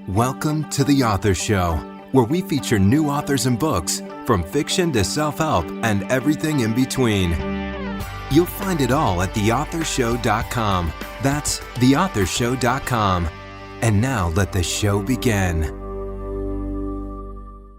Welcome to The Author Show, where we feature new authors and books, from fiction to self-help and everything in between. You'll find it all at theauthorshow.com. That's theauthorshow.com. And now let the show begin.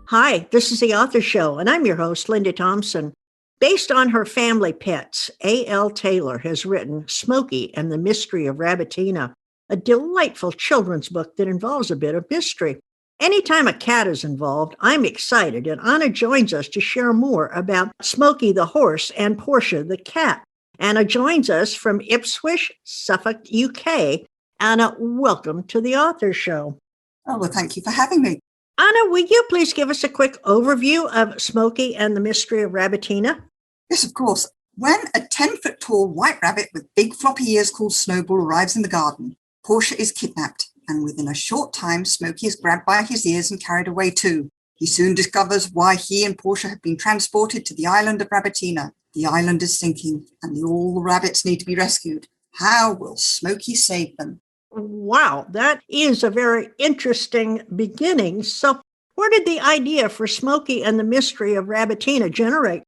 Hi, this is The Author Show, and I'm your host, Linda Thompson. Based on her family pets, A.L. Taylor has written Smokey and the Mystery of Rabbitina, a delightful children's book that involves a bit of mystery. Anytime a cat is involved, I'm excited, and Anna joins us to share more about Smokey the horse and Portia the cat. Anna joins us from Ipswich, Suffolk, UK. Anna, welcome to The Author Show. Oh, well, thank you for having me. Anna, will you please give us a quick overview of Smokey and the Mystery of Rabbitina? Yes, of course. When a 10-foot-tall white rabbit with big floppy ears called Snowball arrives in the garden, Portia is kidnapped, and within a short time, Smokey is grabbed by his ears and carried away too. He soon discovers why he and Portia have been transported to the Island of Rabbitina. The island is sinking, and all the rabbits need to be rescued. How will Smokey save them? Wow, that is a very interesting beginning. So where did the idea for Smokey and the Mystery of Rabbitina generate?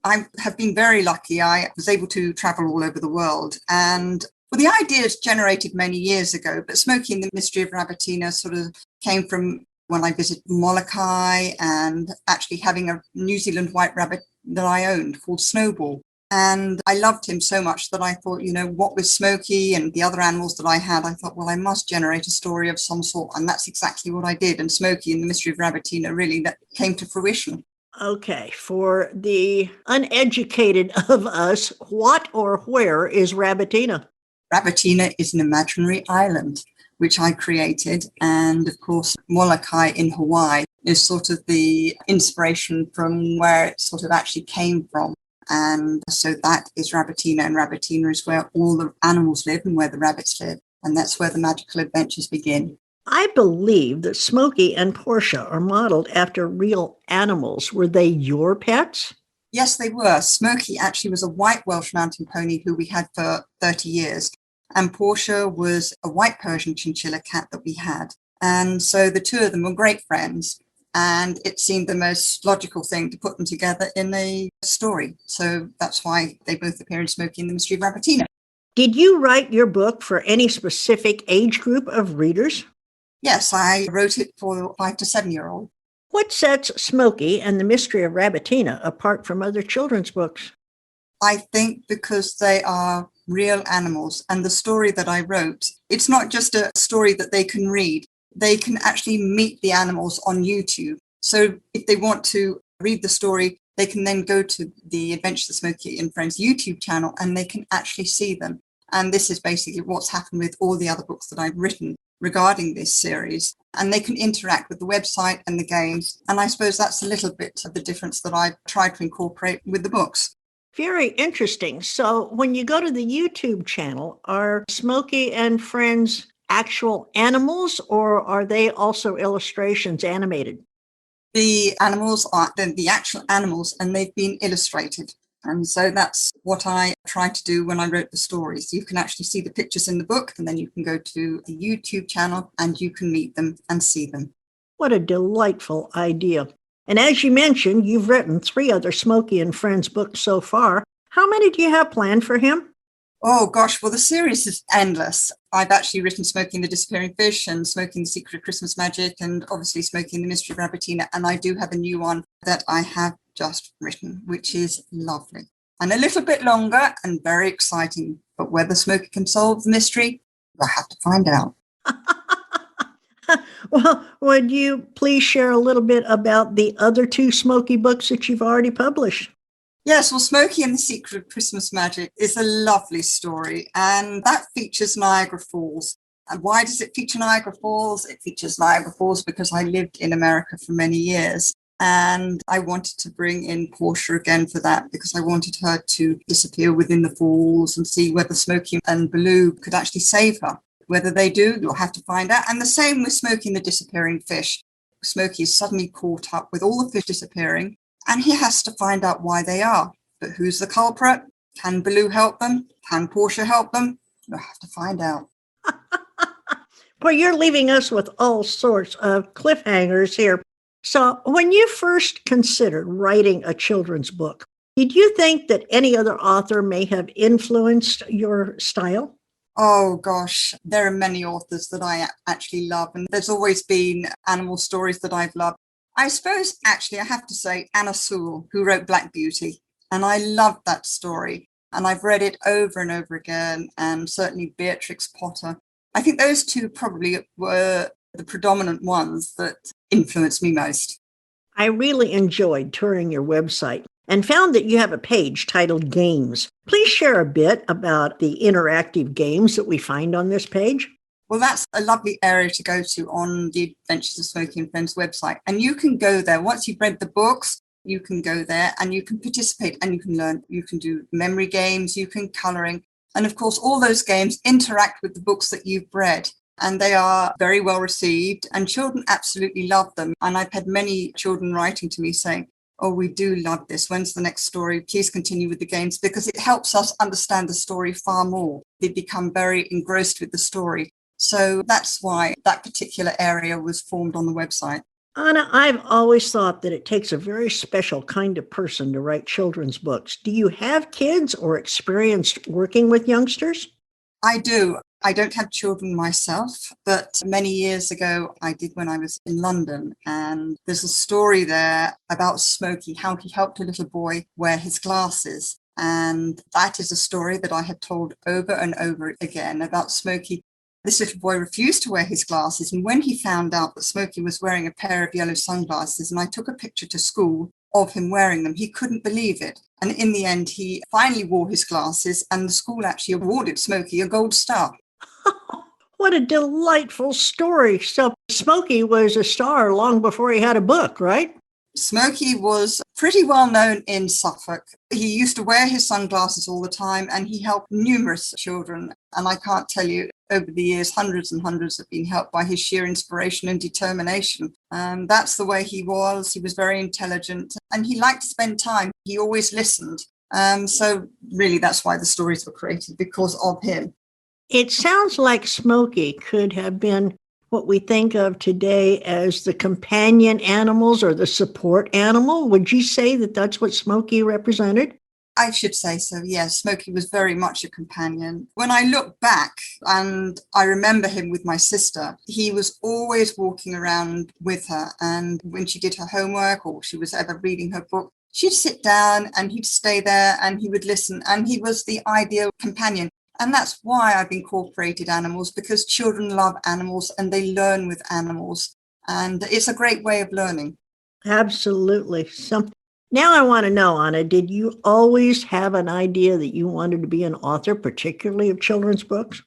I have been very lucky. I was able to travel all over the world, and the idea is generated many years ago, but Smokey and the Mystery of Rabbitina sort of came from when I visited Molokai and actually having a New Zealand white rabbit that I owned called Snowball. And I loved him so much that I thought, what with Smokey and the other animals that I had, I thought, well, I must generate a story of some sort. And that's exactly what I did. And Smokey and the Mystery of Rabbitina really that came to fruition. Okay, for the uneducated of us, what or where is Rabbitina? Rabbitina is an imaginary island, which I created. And of course, Molokai in Hawaii is sort of the inspiration from where it sort of actually came from. And so that is Rabbitina, and Rabbitina is where all the animals live and where the rabbits live. And that's where the magical adventures begin. I believe that Smokey and Portia are modeled after real animals. Were they your pets? Yes, they were. Smokey actually was a white Welsh Mountain Pony who we had for 30 years. And Portia was a white Persian chinchilla cat that we had. And so the two of them were great friends. And it seemed the most logical thing to put them together in a story. So that's why they both appear in Smokey and the Mystery of Rabbitina. Did you write your book for any specific age group of readers? Yes, I wrote it for 5 to 7-year-old. What sets Smokey and the Mystery of Rabbitina apart from other children's books? I think because they are real animals, and the story that I wrote, it's not just a story that they can read. They can actually meet the animals on YouTube. So if they want to read the story, they can then go to the Adventures of Smokey and Friends YouTube channel and they can actually see them. And this is basically what's happened with all the other books that I've written regarding this series. And they can interact with the website and the games. And I suppose that's a little bit of the difference that I've tried to incorporate with the books. Very interesting. So when you go to the YouTube channel, are Smokey and Friends actual animals, or are they also illustrations animated? The animals are the actual animals, and they've been illustrated. And so that's what I tried to do when I wrote the stories. You can actually see the pictures in the book, and then you can go to the YouTube channel and you can meet them and see them. What a delightful idea. And as you mentioned, you've written 3 other Smokey and Friends books so far. How many do you have planned for him? Oh, gosh. Well, the series is endless. I've actually written Smokey and the Disappearing Fish and Smokey and the Secret of Christmas Magic and obviously Smokey and the Mystery of Rabbitina. And I do have a new one that I have just written, which is lovely and a little bit longer and very exciting. But whether Smokey can solve the mystery, I have to find out. Well, would you please share a little bit about the other 2 Smokey books that you've already published? Yes, well, Smokey and the Secret of Christmas Magic is a lovely story, and that features Niagara Falls. And why does it feature Niagara Falls? It features Niagara Falls because I lived in America for many years, and I wanted to bring in Portia again for that because I wanted her to disappear within the falls and see whether Smokey and Balou could actually save her. Whether they do, you'll have to find out. And the same with Smokey and the Disappearing Fish. Smokey is suddenly caught up with all the fish disappearing, and he has to find out why they are. But who's the culprit? Can Balou help them? Can Portia help them? You'll have to find out. Well, you're leaving us with all sorts of cliffhangers here. So, when you first considered writing a children's book, did you think that any other author may have influenced your style? Oh gosh, there are many authors that I actually love, and there's always been animal stories that I've loved. I suppose actually I have to say Anna Sewell, who wrote Black Beauty, and I loved that story. And I've read it over and over again, and certainly Beatrix Potter. I think those two probably were the predominant ones that influenced me most. I really enjoyed touring your website and found that you have a page titled Games. Please share a bit about the interactive games that we find on this page. Well, that's a lovely area to go to on the Adventures of Smokey and Friends website. And you can go there. Once you've read the books, you can go there and you can participate and you can learn. You can do memory games, you can colouring. And of course, all those games interact with the books that you've read. And they are very well received and children absolutely love them. And I've had many children writing to me saying, oh, we do love this. When's the next story? Please continue with the games, because it helps us understand the story far more. They become very engrossed with the story. So that's why that particular area was formed on the website. Anna, I've always thought that it takes a very special kind of person to write children's books. Do you have kids or experience working with youngsters? I do. I don't have children myself, but many years ago I did when I was in London. And there's a story there about Smokey, how he helped a little boy wear his glasses. And that is a story that I have told over and over again about Smokey. This little boy refused to wear his glasses. And when he found out that Smokey was wearing a pair of yellow sunglasses, and I took a picture to school of him wearing them, he couldn't believe it. And in the end, he finally wore his glasses, and the school actually awarded Smokey a gold star. What a delightful story. So Smokey was a star long before he had a book, right? Smokey was pretty well known in Suffolk. He used to wear his sunglasses all the time, and he helped numerous children. And I can't tell you, over the years, hundreds and hundreds have been helped by his sheer inspiration and determination. And that's the way he was. He was very intelligent and he liked to spend time. He always listened. So really, that's why the stories were created, because of him. It sounds like Smokey could have been what we think of today as the companion animals or the support animal. Would you say that that's what Smokey represented? I should say so, yes. Smokey was very much a companion. When I look back and I remember him with my sister, he was always walking around with her. And when she did her homework or she was ever reading her book, she'd sit down and he'd stay there and he would listen. And he was the ideal companion. And that's why I've incorporated animals, because children love animals and they learn with animals. And it's a great way of learning. Absolutely. Now I want to know, Anna, did you always have an idea that you wanted to be an author, particularly of children's books?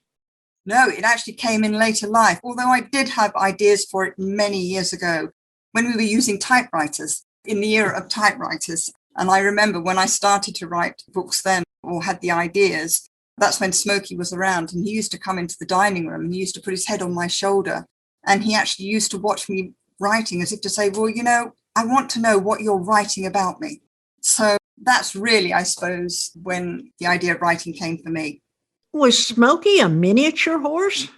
No, it actually came in later life, although I did have ideas for it many years ago when we were using typewriters, in the era of typewriters. And I remember when I started to write books then, or had the ideas, that's when Smokey was around, and he used to come into the dining room and he used to put his head on my shoulder. And he actually used to watch me writing as if to say, well, I want to know what you're writing about me. So that's really, I suppose, when the idea of writing came for me. Was Smokey a miniature horse?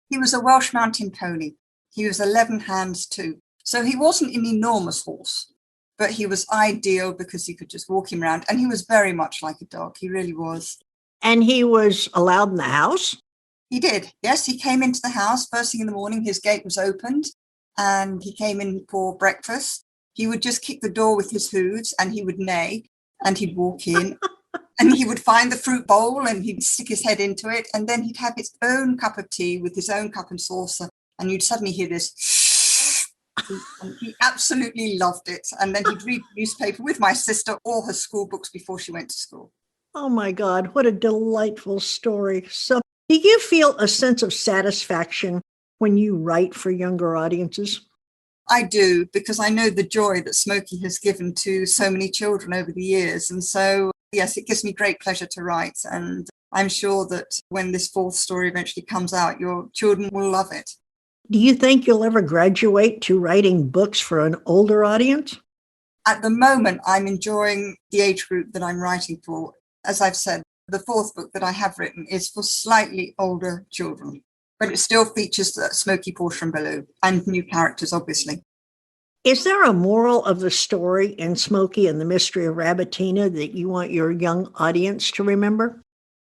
He was a Welsh Mountain Pony. He was 11 hands too. So he wasn't an enormous horse, but he was ideal because you could just walk him around. And he was very much like a dog. He really was. And he was allowed in the house? He did. Yes, he came into the house first thing in the morning. His gate was opened and he came in for breakfast. He would just kick the door with his hooves and he would neigh and he'd walk in and he would find the fruit bowl and he'd stick his head into it. And then he'd have his own cup of tea with his own cup and saucer. And you'd suddenly hear this. And he absolutely loved it. And then he'd read the newspaper with my sister or her school books before she went to school. Oh my God, what a delightful story. So do you feel a sense of satisfaction when you write for younger audiences? I do, because I know the joy that Smokey has given to so many children over the years. And so, yes, it gives me great pleasure to write. And I'm sure that when this fourth story eventually comes out, your children will love it. Do you think you'll ever graduate to writing books for an older audience? At the moment, I'm enjoying the age group that I'm writing for. As I've said, the fourth book that I have written is for slightly older children. but it still features Smokey, Portia and Balou, and new characters, obviously. Is there a moral of the story in Smokey and the Mystery of Rabbitina that you want your young audience to remember?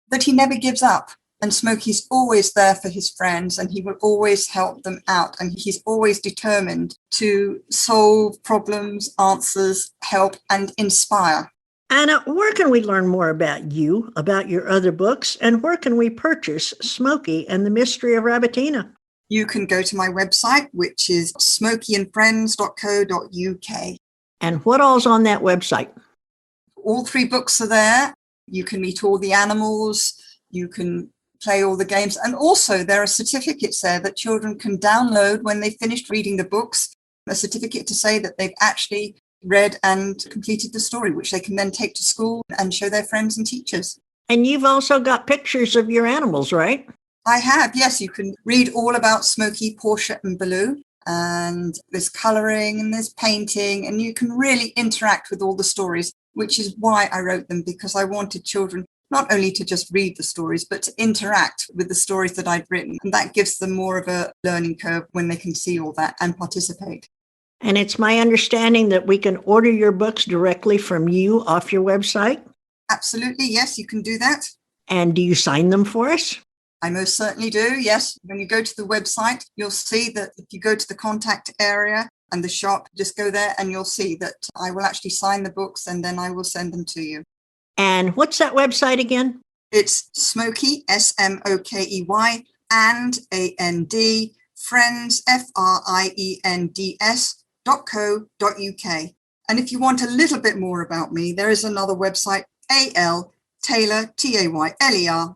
That he never gives up, and Smokey's always there for his friends, and he will always help them out, and he's always determined to solve problems, answers, help, and inspire. Anna, where can we learn more about you, about your other books, and where can we purchase Smokey and the Mystery of Rabbitina? You can go to my website, which is smokeyandfriends.co.uk. And what all's on that website? All 3 books are there. You can meet all the animals, you can play all the games, and also there are certificates there that children can download when they've finished reading the books, a certificate to say that they've actually read and completed the story, which they can then take to school and show their friends and teachers. And you've also got pictures of your animals, right? I have, yes. You can read all about Smokey, Portia and Balou, and there's colouring and there's painting, and you can really interact with all the stories, which is why I wrote them, because I wanted children not only to just read the stories, but to interact with the stories that I'd written. And that gives them more of a learning curve when they can see all that and participate. And it's my understanding that we can order your books directly from you off your website? Absolutely, yes, you can do that. And do you sign them for us? I most certainly do, yes. When you go to the website, you'll see that if you go to the contact area and the shop, just go there and you'll see that I will actually sign the books and then I will send them to you. And what's that website again? It's Smokey, SMOKEY, and AND, Friends, FRIENDS.co.uk. And if you want a little bit more about me, there is another website, Tayler, Tayler.co.uk.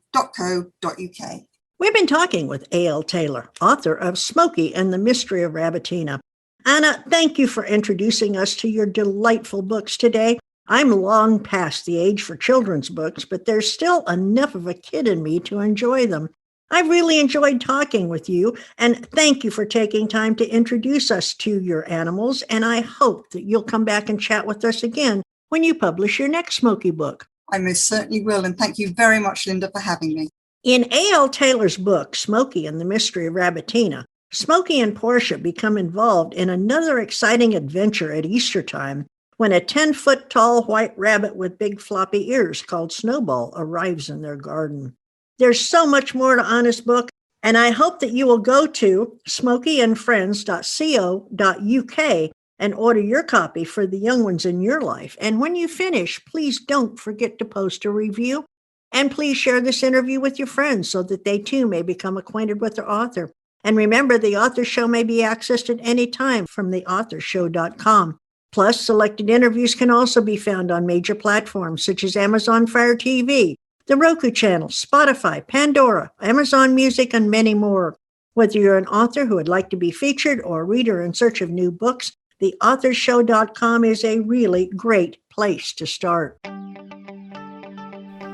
We've been talking with A.L. Tayler, author of Smokey and the Mystery of Rabbitina. Anna, thank you for introducing us to your delightful books today. I'm long past the age for children's books, but there's still enough of a kid in me to enjoy them. I've really enjoyed talking with you, and thank you for taking time to introduce us to your animals, and I hope that you'll come back and chat with us again when you publish your next Smokey book. I most certainly will, and thank you very much, Linda, for having me. In A.L. Tayler's book, Smokey and the Mystery of Rabbitina, Smokey and Portia become involved in another exciting adventure at Easter time when a 10-foot-tall white rabbit with big floppy ears called Snowball arrives in their garden. There's so much more to Anna's book, and I hope that you will go to smokeyandfriends.co.uk and order your copy for the young ones in your life. And when you finish, please don't forget to post a review. And please share this interview with your friends so that they too may become acquainted with the author. And remember, the Author Show may be accessed at any time from theauthorshow.com. Plus, selected interviews can also be found on major platforms such as Amazon Fire TV, the Roku channel, Spotify, Pandora, Amazon Music, and many more. Whether you're an author who would like to be featured or a reader in search of new books, theauthorshow.com is a really great place to start.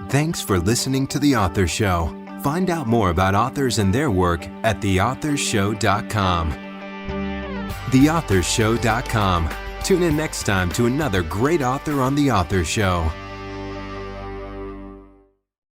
Thanks for listening to The Author Show. Find out more about authors and their work at theauthorshow.com. Theauthorshow.com. Tune in next time to another great author on The Author Show.